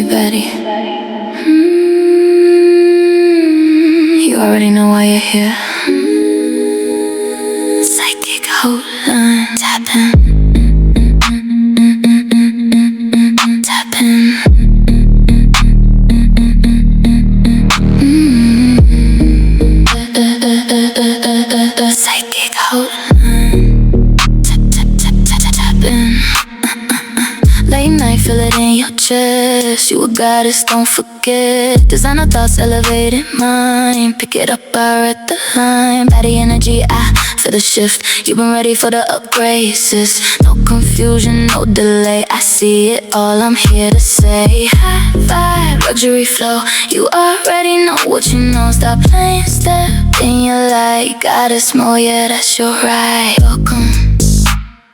Betty. You already know why you're here. Psychic hotline. Tap in. Tap in. Psychic hotline. Tap in. Late night, feel it in your chest. You a goddess, don't forget. Designer thoughts, elevated mind. Pick it up, I read the line. Body energy, I feel the shift. You've been ready for the upgrade, sis. No confusion, no delay. I see it all, I'm here to say. High vibe, luxury flow. You already know what you know. Stop playing, step in your light. Goddess more, yeah, that's your right. Welcome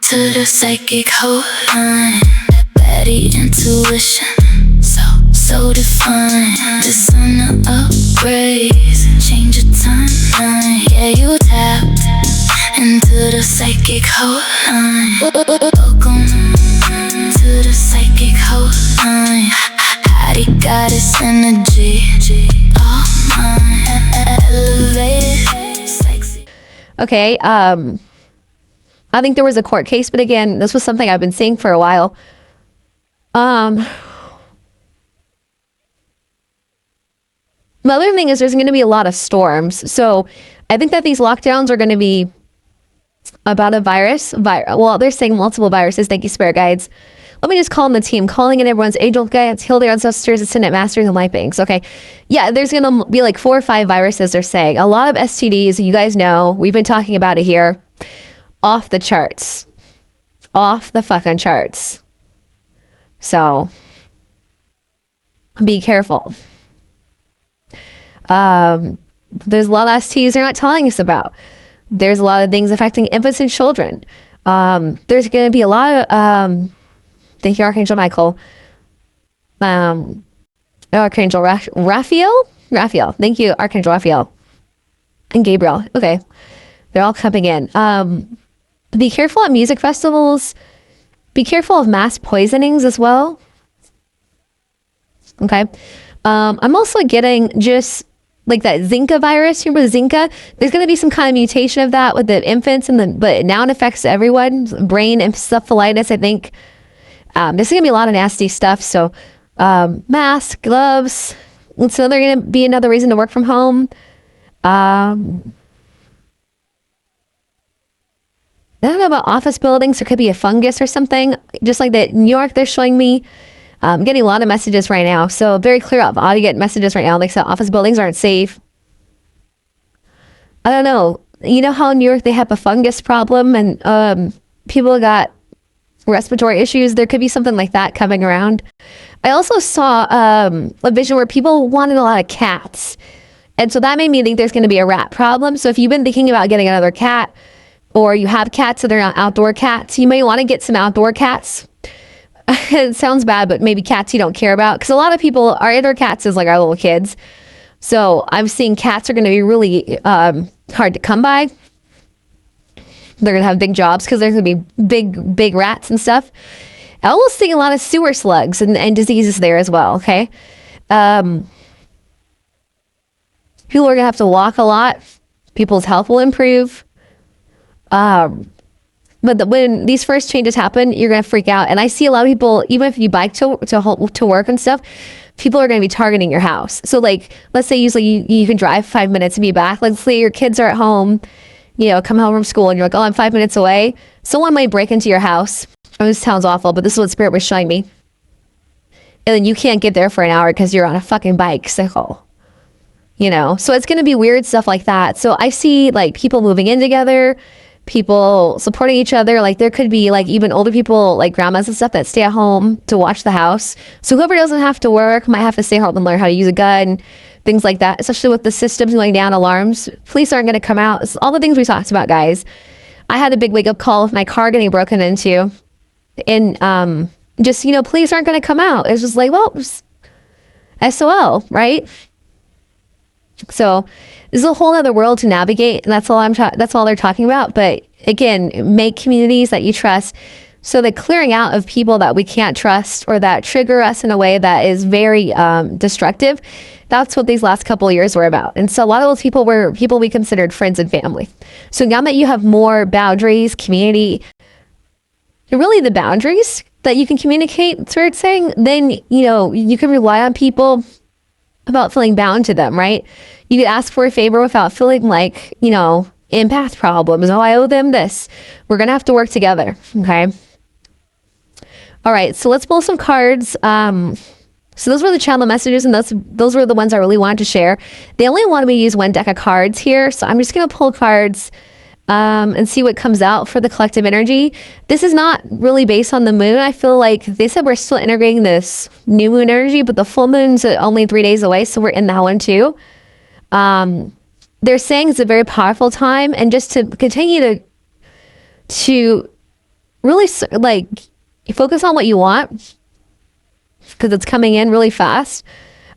to the psychic hotline. Betty intuition, so defined. Designer upgrades, change your timeline. Yeah, you tapped into the psychic hotline. Welcome to the psychic hotline. Hottie goddess energy, all mine. Elevated, sexy. Okay, I think there was a court case, but again, this was something I've been seeing for a while. The other thing is there's going to be a lot of storms. So I think that these lockdowns are going to be about a virus. Well, they're saying multiple viruses. Thank you, Spirit Guides. Let me just call in the team, calling in everyone's angel guides, heal their ancestors, ascendant masters, and light beings. Okay. Yeah, there's going to be like 4 or 5 viruses, they're saying. A lot of STDs, you guys know, we've been talking about it here. Off the charts. Off the fucking charts. So be careful. There's a lot of STs they're not telling us about. There's a lot of things affecting infants and children. There's going to be a lot of, thank you, Archangel Michael. Archangel Raphael? Raphael. Thank you, Archangel Raphael. And Gabriel. Okay. They're all coming in. Be careful at music festivals. Be careful of mass poisonings as well. Okay. I'm also getting just like that Zika virus. Remember Zika? There's going to be some kind of mutation of that with the infants, but now it affects everyone. Brain encephalitis, I think. There's going to be a lot of nasty stuff. So masks, gloves. So they're going to be another reason to work from home. I don't know about office buildings. There could be a fungus or something. Just like that New York, they're showing me. I'm getting a lot of messages right now. So very clear up. I get messages right now. Like, so office buildings aren't safe. I don't know. You know how in New York they have a fungus problem and people got respiratory issues? There could be something like that coming around. I also saw a vision where people wanted a lot of cats. And so that made me think there's going to be a rat problem. So if you've been thinking about getting another cat, or you have cats that are not outdoor cats, you may want to get some outdoor cats. It sounds bad, but maybe cats you don't care about. Because a lot of people, our indoor cats is like our little kids. So I'm seeing cats are going to be really hard to come by. They're going to have big jobs because there's going to be big rats and stuff. I'm also seeing a lot of sewer slugs and diseases there as well, okay? People are going to have to walk a lot. People's health will improve. But when these first changes happen, you're going to freak out. And I see a lot of people, even if you bike to work and stuff, people are going to be targeting your house. So like, let's say usually you can drive 5 minutes and be back. Let's say your kids are at home, you know, come home from school and you're like, oh, I'm 5 minutes away. Someone might break into your house. Oh, this sounds awful, but this is what Spirit was showing me. And then you can't get there for an hour because you're on a fucking bicycle. You know, so it's going to be weird stuff like that. So I see like people moving in together, people supporting each other. Like there could be like even older people like grandmas and stuff that stay at home to watch the house. So whoever doesn't have to work might have to stay home and learn how to use a gun, things like that, especially with the systems going down, alarms. Police aren't going to come out. It's all the things we talked about, guys. I had a big wake up call with my car getting broken into. And just, you know, police aren't going to come out. It's just like, well, SOL, right? So this is a whole other world to navigate, and that's all they're talking about. But again, make communities that you trust. So the clearing out of people that we can't trust or that trigger us in a way that is very destructive, that's what these last couple of years were about. And so a lot of those people were people we considered friends and family. So now that you have more boundaries, community, really the boundaries that you can communicate, Spirit saying, then, you know, you can rely on people about feeling bound to them, right? You could ask for a favor without feeling like, you know, empath problems. Oh, I owe them this. We're going to have to work together. Okay. All right. So let's pull some cards. So those were the channel messages, and those were the ones I really wanted to share. They only wanted me to use one deck of cards here. So I'm just going to pull cards and see what comes out for the collective energy. This is not really based on the moon. I feel like they said we're still integrating this new moon energy, but the full moon's only 3 days away. So we're in that one too. They're saying it's a very powerful time, and just to continue to really like focus on what you want, because it's coming in really fast.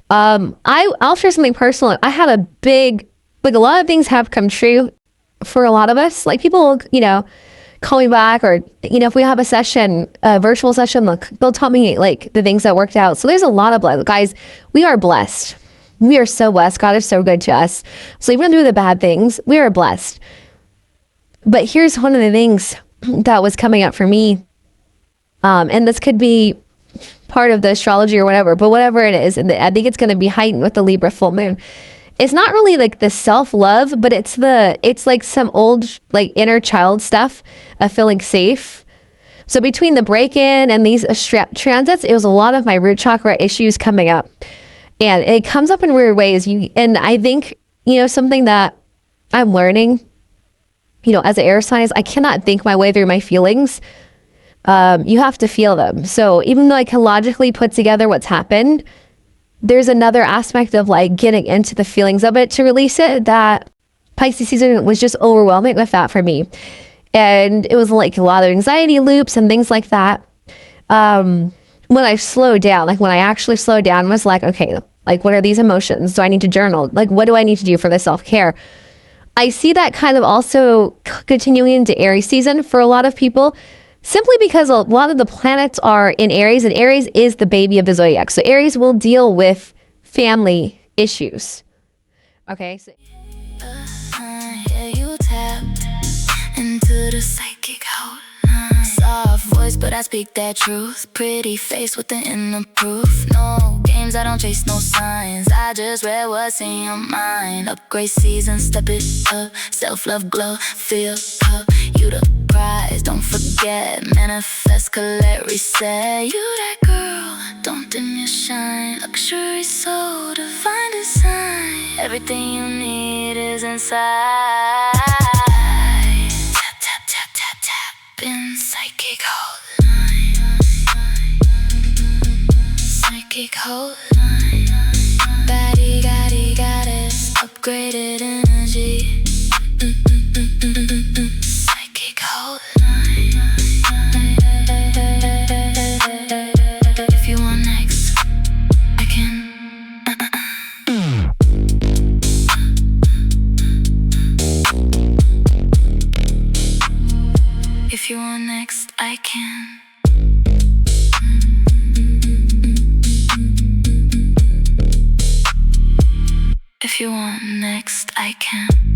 I'll share something personal. I had a big, like, a lot of things have come true for a lot of us. Like, people will, you know, call me back, or, you know, if we have a session, a virtual session, look, they'll tell me like the things that worked out. So there's a lot of blessed. Guys, we are blessed. We are so blessed. God is so good to us. So even through the bad things, we are blessed. But here's one of the things that was coming up for me. And this could be part of the astrology or whatever, but whatever it is, and I think it's going to be heightened with the Libra full moon. It's not really like the self-love, but it's like some old, like, inner child stuff of feeling safe. So between the break-in and these transits, it was a lot of my root chakra issues coming up. And it comes up in weird ways. And I think, you know, something that I'm learning, you know, as an air sign, is I cannot think my way through my feelings. You have to feel them. So even though I can logically put together what's happened, there's another aspect of like getting into the feelings of it to release it, that Pisces season was just overwhelming with that for me. And it was like a lot of anxiety loops and things like that. When I slowed down, like when I actually slowed down, was like, okay, like, what are these emotions? Do I need to journal? Like, what do I need to do for the self-care? I see that kind of also continuing into Aries season for a lot of people, simply because a lot of the planets are in Aries, and Aries is the baby of the zodiac. So Aries will deal with family issues. Okay. So yeah, you tapped into the psychic hotline. Soft voice, but I speak that truth. Pretty face with the inner proof. No games, I don't chase no signs. I just read what's in your mind. Upgrade season, step it up. Self-love glow, feel up. You the prize, don't forget. Manifest, collect, reset. You that girl, don't dim your shine. Luxury so divine design. Everything you need is inside. Tap, tap, tap, tap, tap in psychic hotline. Psychic hotline. Body, goddess, upgraded energy. Psychic hotline. If you want next, I can. If you want next, I can. If you want next, I can.